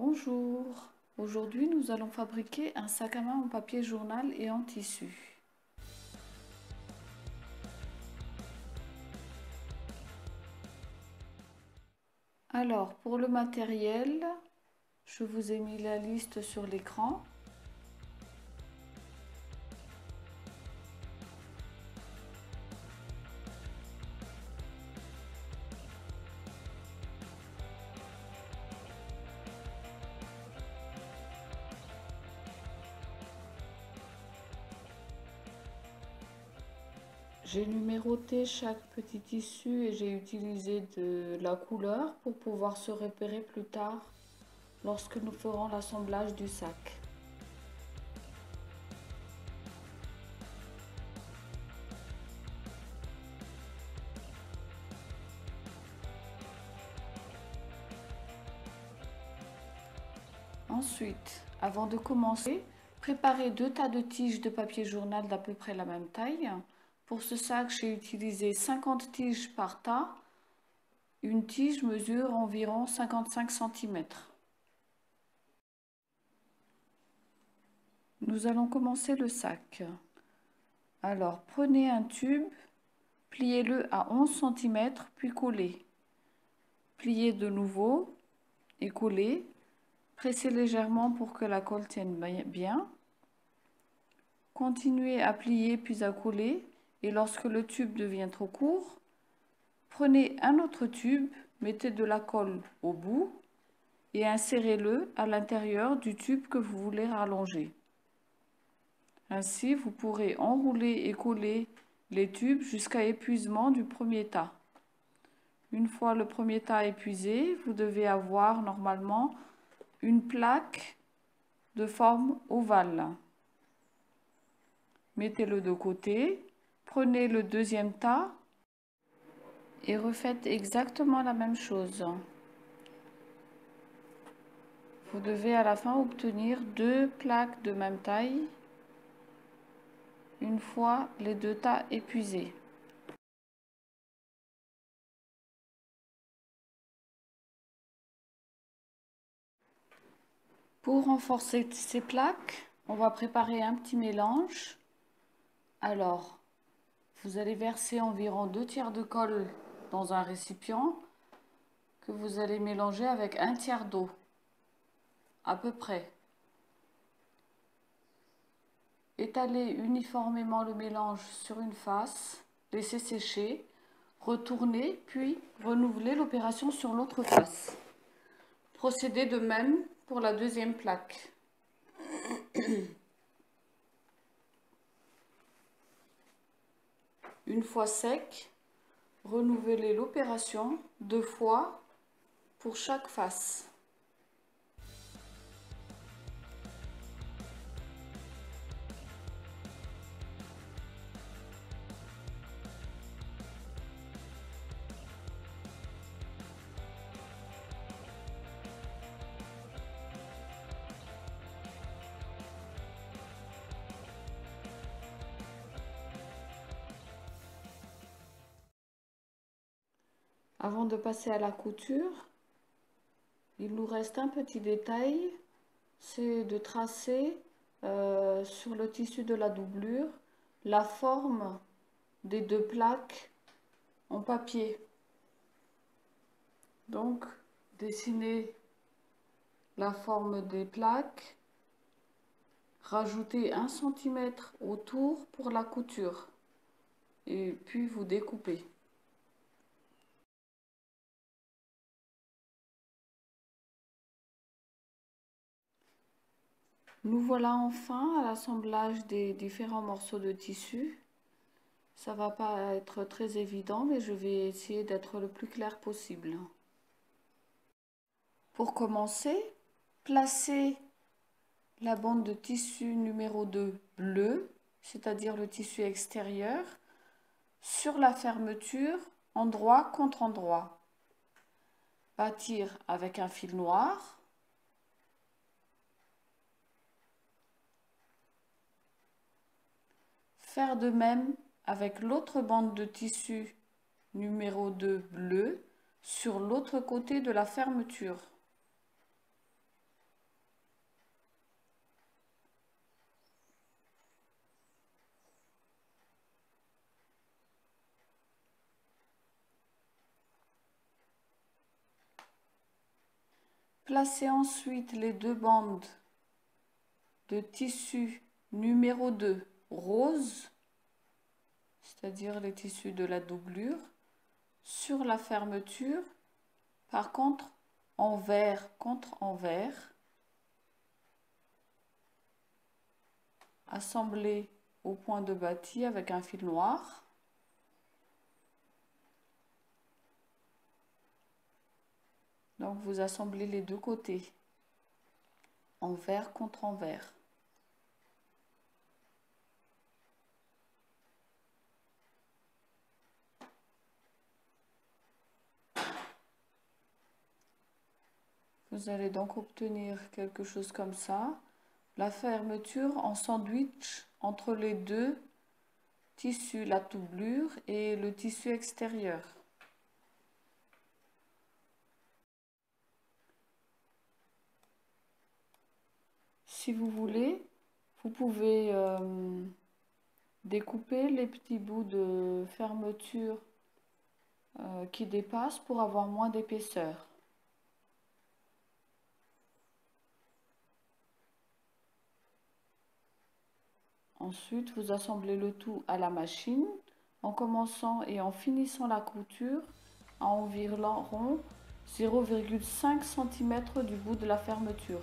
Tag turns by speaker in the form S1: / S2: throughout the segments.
S1: Bonjour, aujourd'hui nous allons fabriquer un sac à main en papier journal et en tissu. Alors pour le matériel, je vous ai mis la liste sur l'écran. J'ai numéroté chaque petit tissu et j'ai utilisé de la couleur pour pouvoir se repérer plus tard lorsque nous ferons l'assemblage du sac. Ensuite, avant de commencer, préparez 2 tas de tiges de papier journal d'à peu près la même taille. Pour ce sac, j'ai utilisé 50 tiges par tas. Une tige mesure environ 55 cm. Nous allons commencer le sac. Alors, prenez un tube, pliez-le à 11 cm, puis collez. Pliez de nouveau et collez. Pressez légèrement pour que la colle tienne bien. Continuez à plier puis à coller et lorsque le tube devient trop court, prenez un autre tube, mettez de la colle au bout et insérez-le à l'intérieur du tube que vous voulez rallonger. Ainsi, vous pourrez enrouler et coller les tubes jusqu'à épuisement du premier tas. Une fois le premier tas épuisé, vous devez avoir normalement une plaque de forme ovale. Mettez-le de côté, prenez le deuxième tas et refaites exactement la même chose. Vous devez à la fin obtenir 2 plaques de même taille une fois les 2 tas épuisés. Pour renforcer ces plaques, on va préparer un petit mélange. Alors, vous allez verser environ 2 tiers de colle dans un récipient que vous allez mélanger avec 1 tiers d'eau, à peu près. Étalez uniformément le mélange sur une face, laissez sécher, retournez puis renouvelez l'opération sur l'autre face. Procédez de même pour la deuxième plaque. Une fois sec, renouvelez l'opération 2 fois pour chaque face. Avant de passer à la couture, il nous reste un petit détail, c'est de tracer sur le tissu de la doublure la forme des 2 plaques en papier. Donc, dessinez la forme des plaques, rajoutez 1 cm autour pour la couture et puis vous découpez. Nous voilà enfin à l'assemblage des différents morceaux de tissu. Ça va pas être très évident, mais je vais essayer d'être le plus clair possible. Pour commencer, placez la bande de tissu numéro 2 bleu, c'est-à-dire le tissu extérieur, sur la fermeture endroit contre endroit. Bâtir avec un fil noir. Faire de même avec l'autre bande de tissu numéro 2 bleu sur l'autre côté de la fermeture. Placez ensuite les deux bandes de tissu numéro 2 rose, c'est-à-dire les tissus de la doublure, sur la fermeture, par contre envers contre envers, assemblés au point de bâti avec un fil noir. Donc vous assemblez les deux côtés, envers contre envers. Vous allez donc obtenir quelque chose comme ça. La fermeture en sandwich entre les deux tissus, la doublure et le tissu extérieur. Si vous voulez, vous pouvez découper les petits bouts de fermeture qui dépassent pour avoir moins d'épaisseur. Ensuite, vous assemblez le tout à la machine en commençant et en finissant la couture à environ 0,5 cm du bout de la fermeture.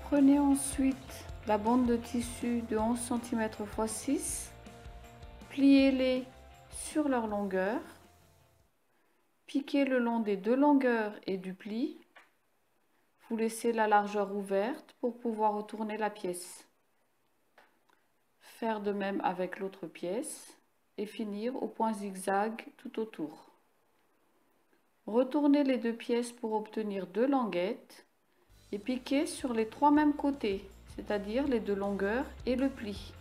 S1: Prenez ensuite la bande de tissu de 11 cm x 6, pliez-les sur leur longueur, piquez le long des deux longueurs et du pli, vous laissez la largeur ouverte pour pouvoir retourner la pièce. Faire de même avec l'autre pièce et finir au point zigzag tout autour. Retournez les deux pièces pour obtenir deux languettes et piquez sur les trois mêmes côtés, c'est-à-dire les deux longueurs et le pli.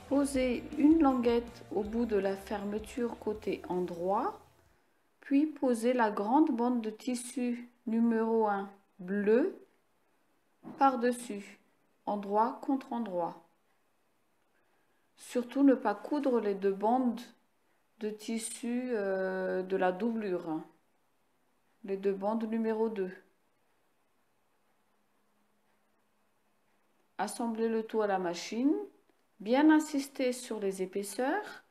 S1: Posez une languette au bout de la fermeture côté endroit, puis posez la grande bande de tissu numéro 1 bleu par-dessus, endroit contre endroit. Surtout ne pas coudre les deux bandes de tissu de la doublure, les deux bandes numéro 2. Assemblez le tout à la machine, bien insister sur les épaisseurs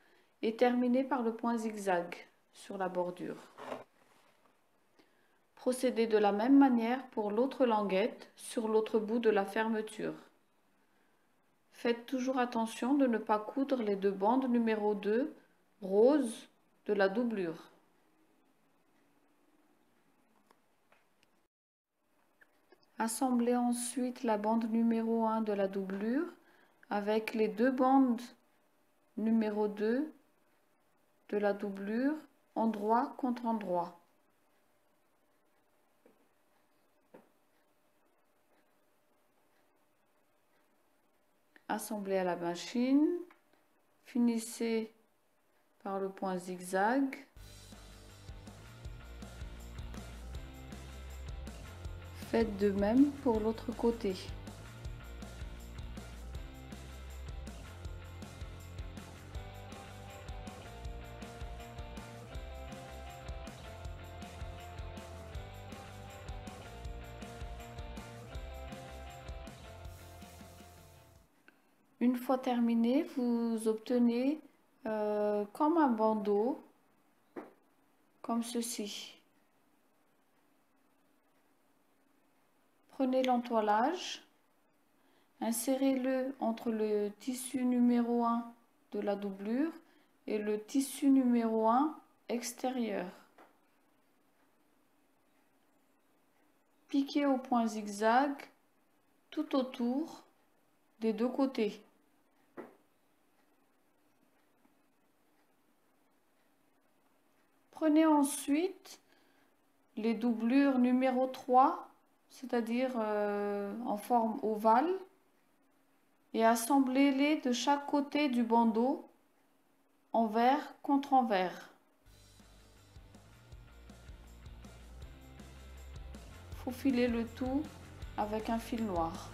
S1: et terminez par le point zigzag sur la bordure. Procédez de la même manière pour l'autre languette sur l'autre bout de la fermeture. Faites toujours attention de ne pas coudre les deux bandes numéro 2 rose de la doublure. Assemblez ensuite la bande numéro 1 de la doublure avec les deux bandes numéro 2 de la doublure endroit contre endroit. Assemblez à la machine, finissez par le point zigzag. Faites de même pour l'autre côté. Une fois terminé, vous obtenez comme un bandeau, comme ceci. Prenez l'entoilage, insérez-le entre le tissu numéro 1 de la doublure et le tissu numéro 1 extérieur. piquez au point zigzag tout autour des deux côtés. Prenez ensuite les doublures numéro 3, c'est-à-dire en forme ovale, et assemblez-les de chaque côté du bandeau, envers contre envers. Faufilez le tout avec un fil noir.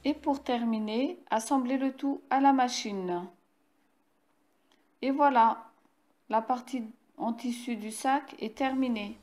S1: Et pour terminer, assemblez le tout à la machine. Et voilà, la partie en tissu du sac est terminée.